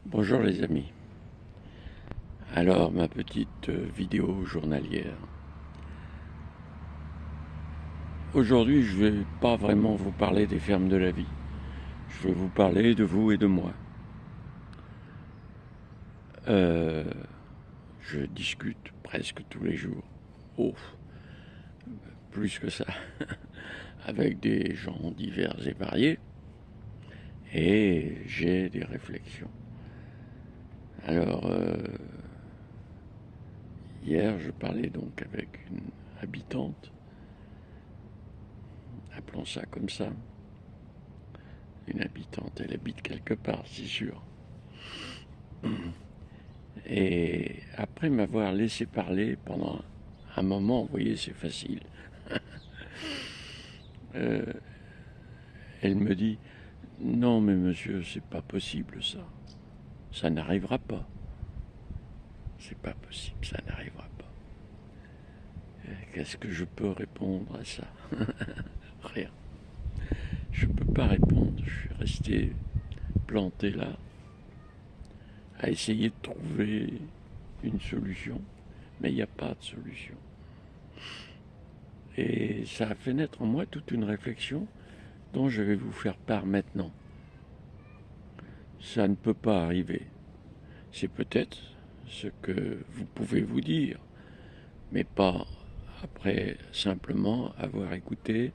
Bonjour les amis. Alors ma petite vidéo journalière. Aujourd'hui je vais pas vraiment vous parler des fermes de la vie. Je vais vous parler de vous et de moi. Euh, je discute presque tous les jours. Oh, plus que ça. Avec des gens divers et variés. Et j'ai des réflexions. Alors hier je parlais donc avec une habitante. Appelons ça comme ça. Une habitante, elle habite quelque part, c'est sûr. Et après m'avoir laissé parler pendant un moment, vous voyez, c'est facile, euh, elle me dit non, mais monsieur, c'est pas possible ça. Ça n'arrivera pas. C'est pas possible, ça n'arrivera pas. Qu'est-ce que je peux répondre à ça? Rien. Je peux pas répondre. Je suis resté planté là, à essayer de trouver une solution, mais il n'y a pas de solution. Et ça a fait naître en moi toute une réflexion dont je vais vous faire part maintenant. Ça ne peut pas arriver. C'est peut-être ce que vous pouvez vous dire, mais pas après simplement avoir écouté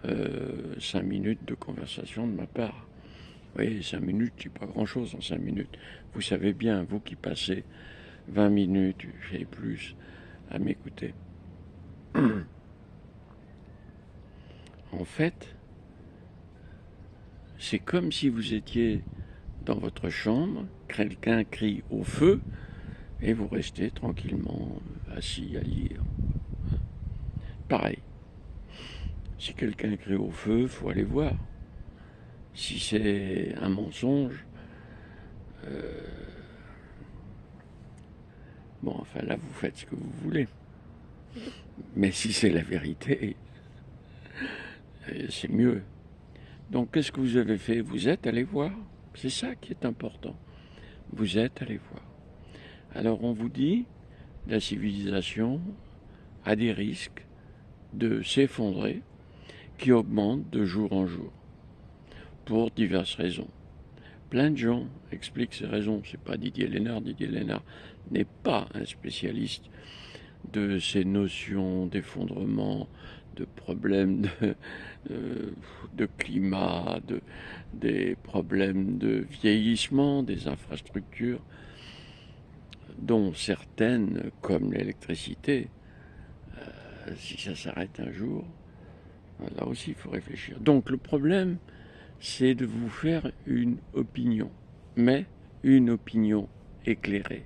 5 minutes de conversation de ma part. Oui, 5 minutes, c'est pas grand-chose en 5 minutes. Vous savez bien, vous qui passez 20 minutes et plus à m'écouter. En fait, c'est comme si vous étiez dans votre chambre, quelqu'un crie au feu, et vous restez tranquillement assis à lire. Pareil, si quelqu'un crie au feu, il faut aller voir. Si c'est un mensonge, bon, enfin là, vous faites ce que vous voulez. Mais si c'est la vérité, c'est mieux. Donc, qu'est-ce que vous avez fait? Vous êtes allé voir. C'est ça qui est important. Vous êtes allé voir. Alors, on vous dit, la civilisation a des risques de s'effondrer qui augmentent de jour en jour, pour diverses raisons. Plein de gens expliquent ces raisons. C'est pas Didier Lénard. Didier Lénard n'est pas un spécialiste de ces notions d'effondrement, de problèmes de climat, des problèmes de vieillissement des infrastructures, dont certaines, comme l'électricité, si ça s'arrête un jour, là aussi il faut réfléchir. Donc le problème, c'est de vous faire une opinion, mais une opinion éclairée.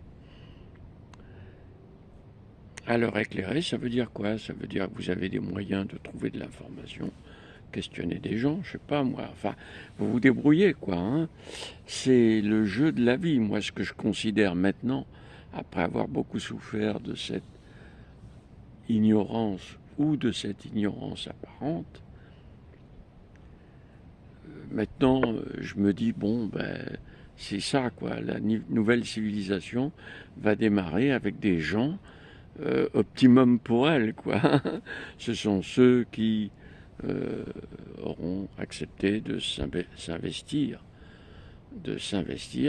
Alors éclairée, ça veut dire quoi? Ça veut dire que vous avez des moyens de trouver de l'information, questionner des gens, je sais pas moi, enfin, vous vous débrouillez quoi, hein. C'est le jeu de la vie, moi ce que je considère maintenant, après avoir beaucoup souffert de cette ignorance ou de cette ignorance apparente, maintenant je me dis bon ben c'est ça quoi, la nouvelle civilisation va démarrer avec des gens optimum pour elle quoi. Ce sont ceux qui auront accepté de s'investir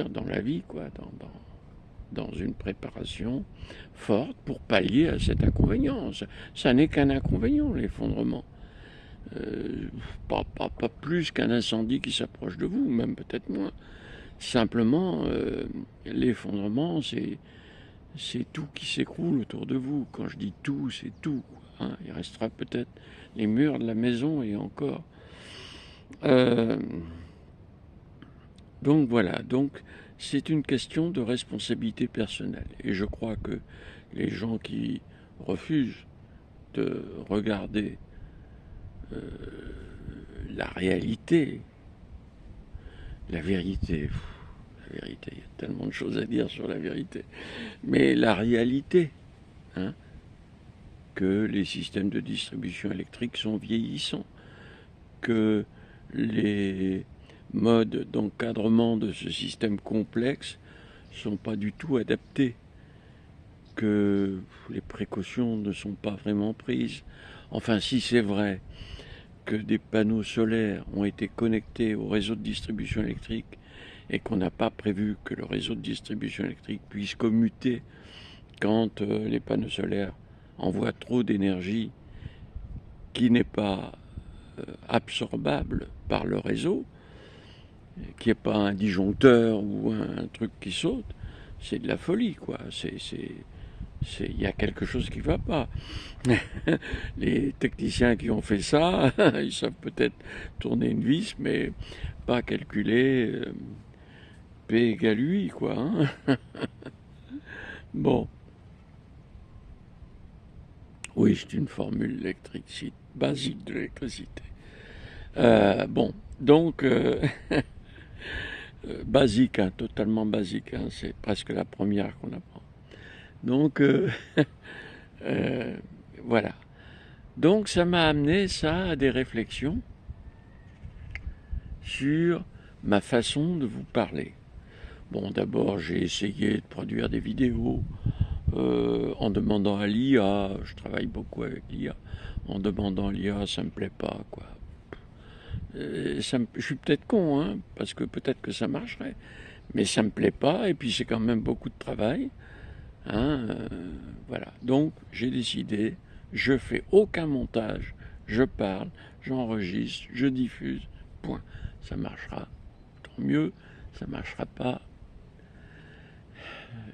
dans la vie quoi, dans une préparation forte pour pallier à cet inconvénient. Ça n'est qu'un inconvénient, l'effondrement. Pas plus qu'un incendie qui s'approche de vous, même peut-être moins. Simplement, l'effondrement, c'est tout qui s'écroule autour de vous. Quand je dis tout, c'est tout. Hein. Il restera peut-être les murs de la maison et encore. Euh, donc voilà, donc c'est une question de responsabilité personnelle. Et je crois que les gens qui refusent de regarder la réalité, la vérité, la vérité, il y a tellement de choses à dire sur la vérité, mais la réalité, hein, que les systèmes de distribution électrique sont vieillissants, que les modes d'encadrement de ce système complexe ne sont pas du tout adaptés, que les précautions ne sont pas vraiment prises. Enfin, si c'est vrai que des panneaux solaires ont été connectés au réseau de distribution électrique et qu'on n'a pas prévu que le réseau de distribution électrique puisse commuter quand les panneaux solaires envoient trop d'énergie qui n'est pas absorbable par le réseau, qu'il n'y ait pas un disjoncteur ou un truc qui saute, c'est de la folie, quoi. Il y a quelque chose qui ne va pas. Les techniciens qui ont fait ça, ils savent peut-être tourner une vis, mais pas calculer P égale UI, quoi. Hein. Bon. Oui, c'est une formule électrique, basique de l'électricité. Bon, donc, basique, hein, totalement basique, hein, c'est presque la première qu'on apprend. Donc, voilà. Donc, ça m'a amené, ça, à des réflexions sur ma façon de vous parler. Bon, d'abord, j'ai essayé de produire des vidéos en demandant à l'IA, je travaille beaucoup avec l'IA, en demandant à l'IA, ça me plaît pas, quoi. Je suis peut-être con, hein, parce que peut-être que ça marcherait, mais ça me plaît pas, et puis c'est quand même beaucoup de travail. Hein, voilà. Donc j'ai décidé, je fais aucun montage, je parle, j'enregistre, je diffuse, point. Ça marchera, tant mieux, ça marchera pas.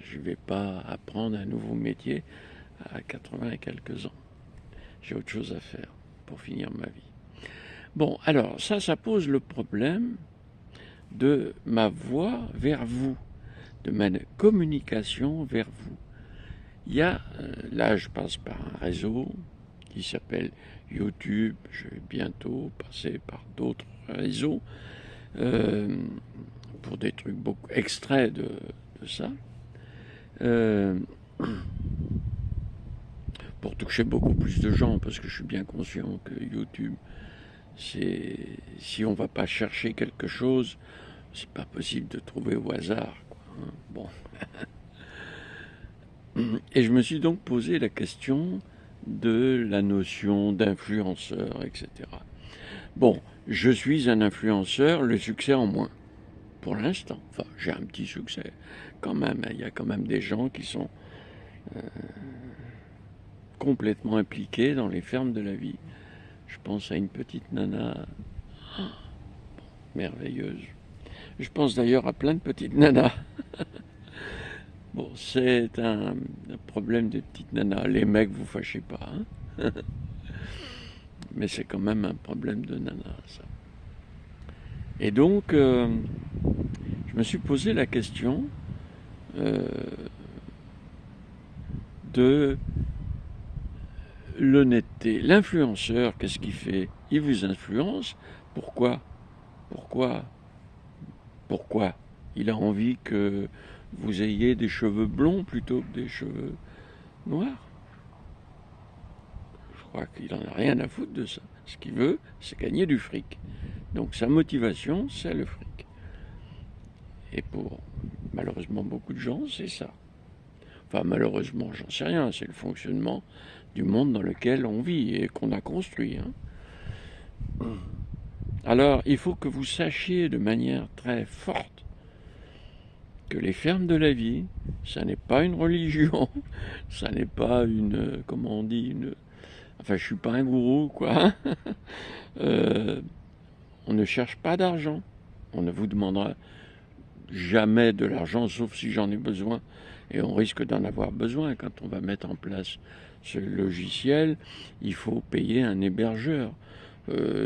Je vais pas apprendre un nouveau métier à 80 et quelques ans. J'ai autre chose à faire pour finir ma vie. Bon, alors ça pose le problème de ma voix vers vous, de ma communication vers vous. Il y a, là je passe par un réseau qui s'appelle YouTube, je vais bientôt passer par d'autres réseaux pour des trucs beaucoup extraits de ça, pour toucher beaucoup plus de gens, parce que je suis bien conscient que YouTube, si on ne va pas chercher quelque chose, c'est pas possible de trouver au hasard, quoi, hein. Bon. Et je me suis donc posé la question de la notion d'influenceur, etc. Bon, je suis un influenceur, le succès en moins, pour l'instant. Enfin, j'ai un petit succès quand même. Il y a quand même des gens qui sont complètement impliqués dans les fermes de la vie. Je pense à une petite nana merveilleuse. Je pense d'ailleurs à plein de petites nanas. Bon, c'est un problème des petites nanas. Les mecs, vous fâchez pas, hein. Mais c'est quand même un problème de nana, ça. Et donc, je me suis posé la question de l'honnêteté. L'influenceur, qu'est-ce qu'il fait? Il vous influence. Pourquoi? Pourquoi? Pourquoi? Il a envie que vous ayez des cheveux blonds plutôt que des cheveux noirs. Je crois qu'il n'en a rien à foutre de ça. Ce qu'il veut, c'est gagner du fric. Donc sa motivation, c'est le fric. Et pour malheureusement beaucoup de gens, c'est ça. Enfin, malheureusement, j'en sais rien. C'est le fonctionnement du monde dans lequel on vit et qu'on a construit, hein. Alors, il faut que vous sachiez de manière très forte que les fermes de la vie, ça n'est pas une religion, ça n'est pas une, comment on dit, une... Enfin, je suis pas un gourou, quoi. On ne cherche pas d'argent. On ne vous demandera jamais de l'argent, sauf si j'en ai besoin. Et on risque d'en avoir besoin quand on va mettre en place ce logiciel. Il faut payer un hébergeur.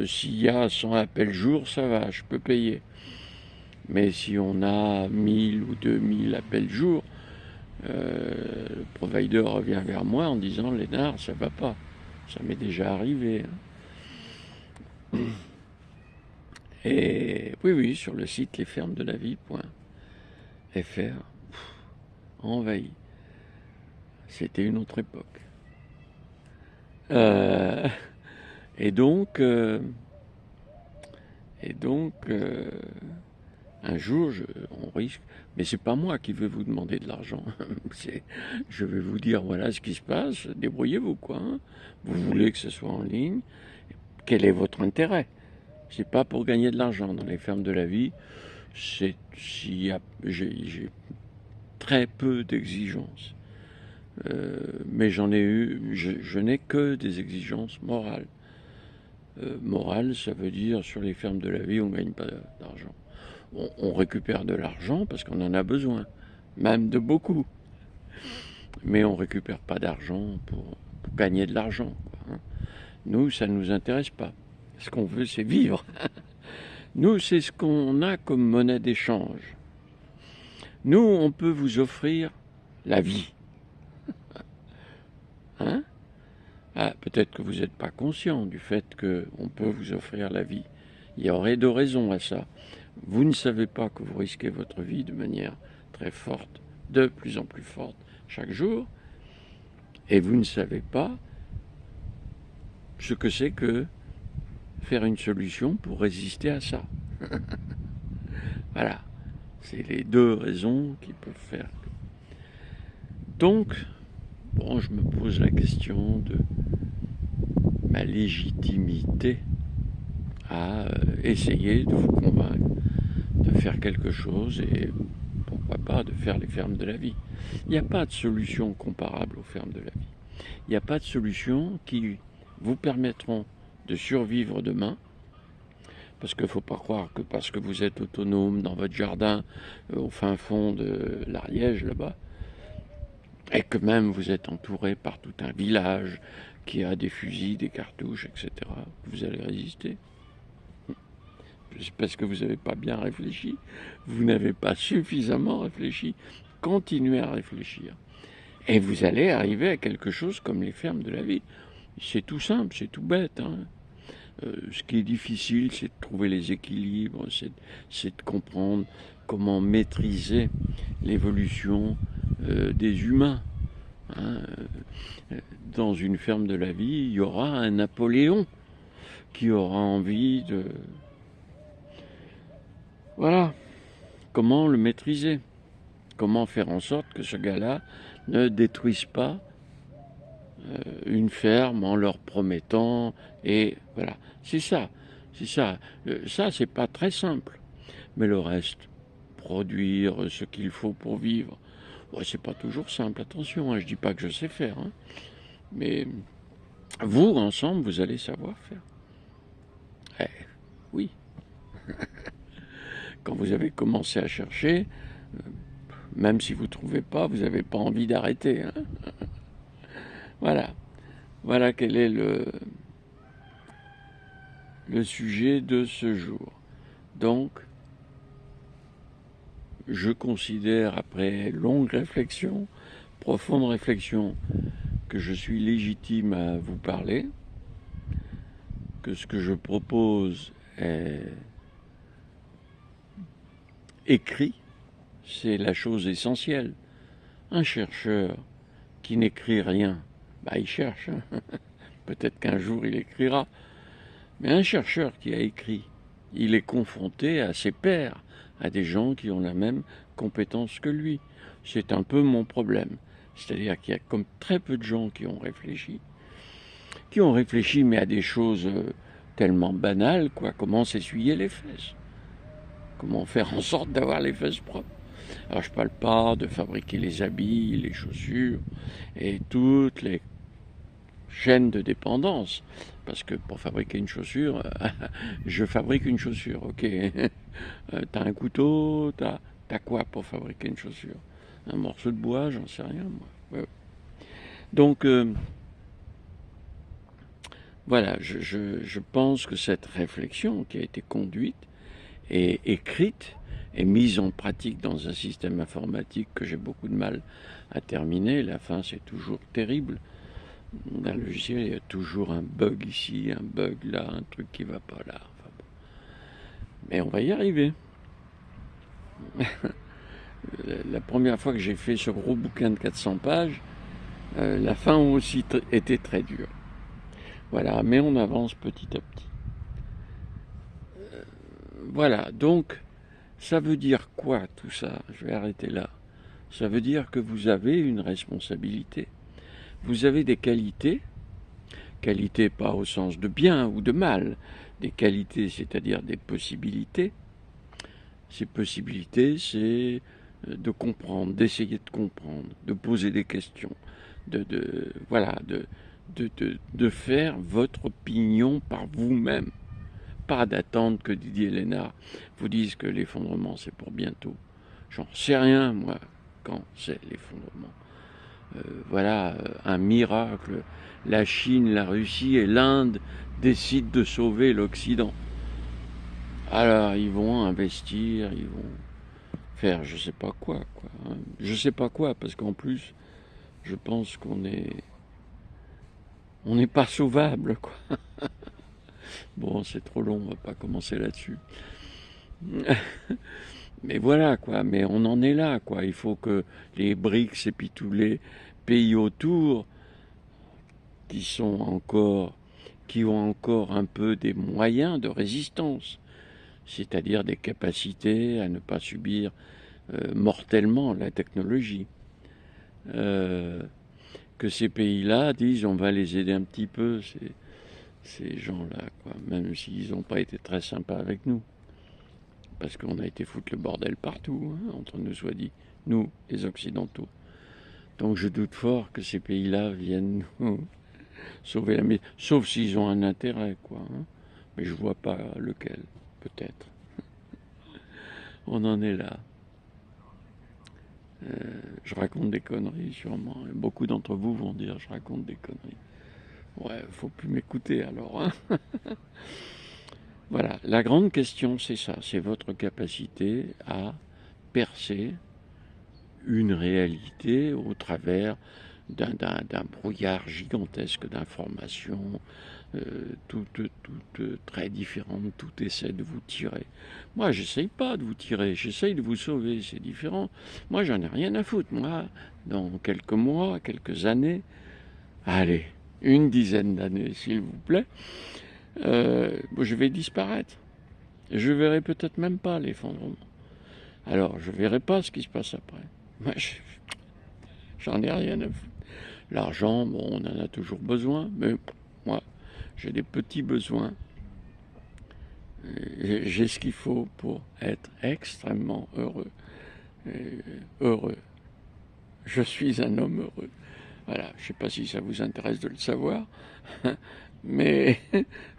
S'il y a 100 appels jour, ça va, je peux payer. Mais si on a 1000 ou 2000 appels jour, le provider revient vers moi en disant « Lénard, ça va pas ». Ça m'est déjà arrivé, hein. Et oui, sur le site lesfermesdelavie.fr, envahi. C'était une autre époque. Et donc, Et donc, un jour, on risque... Mais c'est pas moi qui vais vous demander de l'argent. Je vais vous dire, voilà ce qui se passe, débrouillez-vous, quoi. Hein. Vous voulez que ce soit en ligne. Quel est votre intérêt? C'est pas pour gagner de l'argent. Dans les fermes de la vie, j'ai très peu d'exigences. Mais j'en ai eu, je n'ai que des exigences morales. Morale, ça veut dire sur les fermes de la vie, on ne gagne pas d'argent. On récupère de l'argent parce qu'on en a besoin, même de beaucoup. Mais on ne récupère pas d'argent pour gagner de l'argent. Hein. Nous, ça ne nous intéresse pas. Ce qu'on veut, c'est vivre. Nous, c'est ce qu'on a comme monnaie d'échange. Nous, on peut vous offrir la vie. Hein? Ah, peut-être que vous n'êtes pas conscient du fait qu'on peut vous offrir la vie. Il y aurait deux raisons à ça. Vous ne savez pas que vous risquez votre vie de manière très forte, de plus en plus forte chaque jour, et vous ne savez pas ce que c'est que faire une solution pour résister à ça. Voilà, c'est les deux raisons qui peuvent faire. Donc, bon, je me pose la question de ma légitimité à essayer de vous convaincre de faire quelque chose et pourquoi pas de faire les fermes de la vie. Il n'y a pas de solution comparable aux fermes de la vie. Il n'y a pas de solution qui vous permettront de survivre demain, parce qu'il ne faut pas croire que parce que vous êtes autonome dans votre jardin au fin fond de l'Ariège là-bas, et que même vous êtes entouré par tout un village qui a des fusils, des cartouches, etc., vous allez résister. C'est parce que vous n'avez pas bien réfléchi, vous n'avez pas suffisamment réfléchi. Continuez à réfléchir. Et vous allez arriver à quelque chose comme les fermes de la vie. C'est tout simple, c'est tout bête. Hein. Ce qui est difficile, c'est de trouver les équilibres, c'est de comprendre comment maîtriser l'évolution des humains. Hein. Dans une ferme de la vie, il y aura un Napoléon qui aura envie de... Voilà, comment le maîtriser? Comment faire en sorte que ce gars-là ne détruise pas une ferme en leur promettant, et voilà, c'est ça, ça c'est pas très simple, mais le reste, produire ce qu'il faut pour vivre, ouais, c'est pas toujours simple, attention, hein, je dis pas que je sais faire, hein, mais vous, ensemble, vous allez savoir faire. Eh, oui. Quand vous avez commencé à chercher, même si vous ne trouvez pas, vous n'avez pas envie d'arrêter. Hein. Voilà. Voilà quel est le sujet de ce jour. Donc, je considère, après longue réflexion, profonde réflexion, que je suis légitime à vous parler, que ce que je propose est écrit, c'est la chose essentielle. Un chercheur qui n'écrit rien, bah il cherche, hein. Peut-être qu'un jour il écrira, mais un chercheur qui a écrit, il est confronté à ses pairs, à des gens qui ont la même compétence que lui. C'est un peu mon problème, c'est-à-dire qu'il y a comme très peu de gens qui ont réfléchi mais à des choses tellement banales, quoi, comment s'essuyer les fesses. Comment faire en sorte d'avoir les fesses propres. Alors je ne parle pas de fabriquer les habits, les chaussures et toutes les chaînes de dépendance. Parce que pour fabriquer une chaussure, je fabrique une chaussure, ok. T'as un couteau, t'as quoi pour fabriquer une chaussure? Un morceau de bois, j'en sais rien moi. Ouais. Donc voilà, je pense que cette réflexion qui a été conduite et écrite et mise en pratique dans un système informatique que j'ai beaucoup de mal à terminer. La fin, c'est toujours terrible. Dans un logiciel, il y a toujours un bug ici, un bug là, un truc qui va pas là. Enfin, bon. Mais on va y arriver. La première fois que j'ai fait ce gros bouquin de 400 pages, la fin aussi était très dure. Voilà, mais on avance petit à petit. voilà, donc ça veut dire quoi tout ça? Je vais arrêter là. Ça veut dire que vous avez une responsabilité. Vous avez des qualités, qualités pas au sens de bien ou de mal, des qualités, c'est-à-dire des possibilités. Ces possibilités, c'est de comprendre, d'essayer de comprendre, de poser des questions, voilà, de faire votre opinion par vous-même. Pas d'attendre que Didier Lénard vous dise que l'effondrement c'est pour bientôt. J'en sais rien, moi, quand c'est l'effondrement. Voilà, un miracle. La Chine, la Russie et l'Inde décident de sauver l'Occident. Alors, ils vont investir, ils vont faire je sais pas quoi, hein. Je sais pas quoi, parce qu'en plus, je pense on n'est pas sauvable, quoi. Bon, c'est trop long, on va pas commencer là-dessus. Mais voilà, quoi. Mais on en est là, quoi. Il faut que les BRICS et puis tous les pays autour qui ont encore un peu des moyens de résistance, c'est-à-dire des capacités à ne pas subir mortellement la technologie. Que ces pays-là disent on va les aider un petit peu, ces gens-là, quoi, même s'ils n'ont pas été très sympas avec nous. Parce qu'on a été foutre le bordel partout, hein, entre nous soit dit, nous, les Occidentaux. Donc je doute fort que ces pays-là viennent nous sauver la mise, sauf s'ils ont un intérêt, quoi. Hein. Mais je vois pas lequel, peut-être. On en est là. Je raconte des conneries, sûrement. Et beaucoup d'entre vous vont dire je raconte des conneries. Ouais, faut plus m'écouter alors. Hein. Voilà, la grande question, c'est ça, c'est votre capacité à percer une réalité au travers d'un brouillard gigantesque d'informations, toutes très différentes, tout essaie de vous tirer. Moi, j'essaye pas de vous tirer, j'essaye de vous sauver, c'est différent. Moi, j'en ai rien à foutre. Moi, dans quelques mois, quelques années, allez, une dizaine d'années, s'il vous plaît, je vais disparaître. Je verrai peut-être même pas l'effondrement. Alors, je verrai pas ce qui se passe après. Moi, j'en ai rien à foutre. L'argent, bon, on en a toujours besoin, mais moi, j'ai des petits besoins. J'ai ce qu'il faut pour être extrêmement heureux. Heureux. Je suis un homme heureux. Voilà, je ne sais pas si ça vous intéresse de le savoir, mais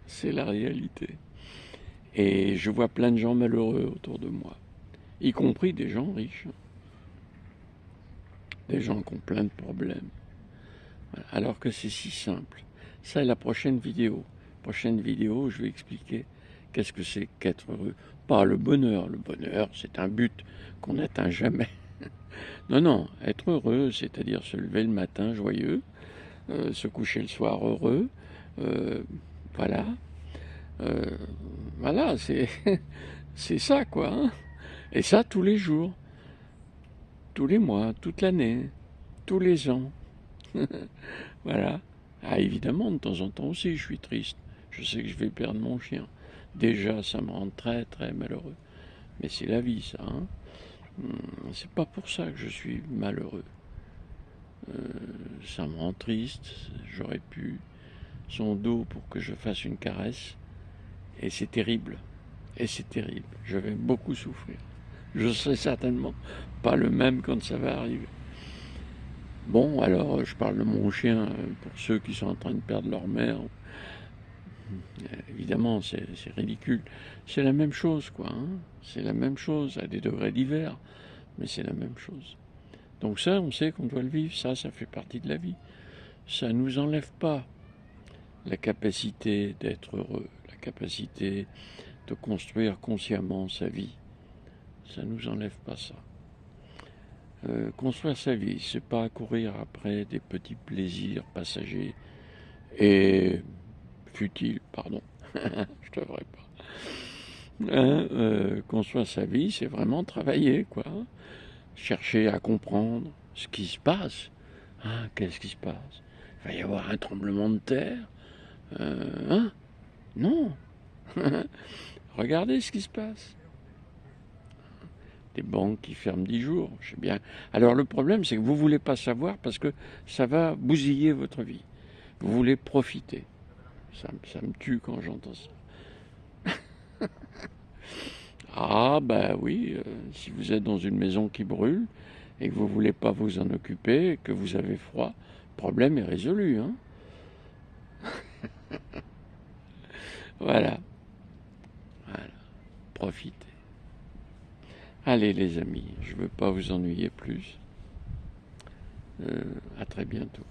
c'est la réalité. Et je vois plein de gens malheureux autour de moi, y compris des gens riches, des gens qui ont plein de problèmes. Voilà. Alors que c'est si simple. Ça est la prochaine vidéo. Prochaine vidéo, je vais expliquer qu'est-ce que c'est qu'être heureux. Pas le bonheur. Le bonheur, c'est un but qu'on n'atteint jamais. Non, non, être heureux, c'est-à-dire se lever le matin joyeux, se coucher le soir heureux, voilà. Voilà, c'est ça, quoi. Hein. Et ça, tous les jours, tous les mois, toute l'année, tous les ans. Voilà. Ah, évidemment, de temps en temps aussi, je suis triste. Je sais que je vais perdre mon chien. Déjà, ça me rend très, très malheureux. Mais c'est la vie, ça. Hein. C'est pas pour ça que je suis malheureux. Ça me rend triste. J'aurais pu son dos pour que je fasse une caresse. Et c'est terrible. Et c'est terrible. Je vais beaucoup souffrir. Je serai certainement pas le même quand ça va arriver. Bon, alors je parle de mon chien pour ceux qui sont en train de perdre leur mère. Évidemment, c'est ridicule. C'est la même chose, quoi. Hein. C'est la même chose, à des degrés divers, mais c'est la même chose. Donc ça, on sait qu'on doit le vivre. Ça fait partie de la vie. Ça ne nous enlève pas la capacité d'être heureux, la capacité de construire consciemment sa vie. Ça ne nous enlève pas ça. Construire sa vie, c'est pas courir après des petits plaisirs passagers et futiles, pardon. Je devrais pas. Construire sa vie, c'est vraiment travailler, quoi. Chercher à comprendre ce qui se passe. Hein, qu'est-ce qui se passe? Il va y avoir un tremblement de terre? Hein? Non. Regardez ce qui se passe. Des banques qui ferment 10 jours, je sais bien. Alors le problème, c'est que vous ne voulez pas savoir parce que ça va bousiller votre vie. Vous voulez profiter. Ça me tue quand j'entends ça. Ah bah oui, si vous êtes dans une maison qui brûle et que vous ne voulez pas vous en occuper, et que vous avez froid, le problème est résolu, hein. Voilà, voilà, profitez. Allez les amis, je ne veux pas vous ennuyer plus. À très bientôt.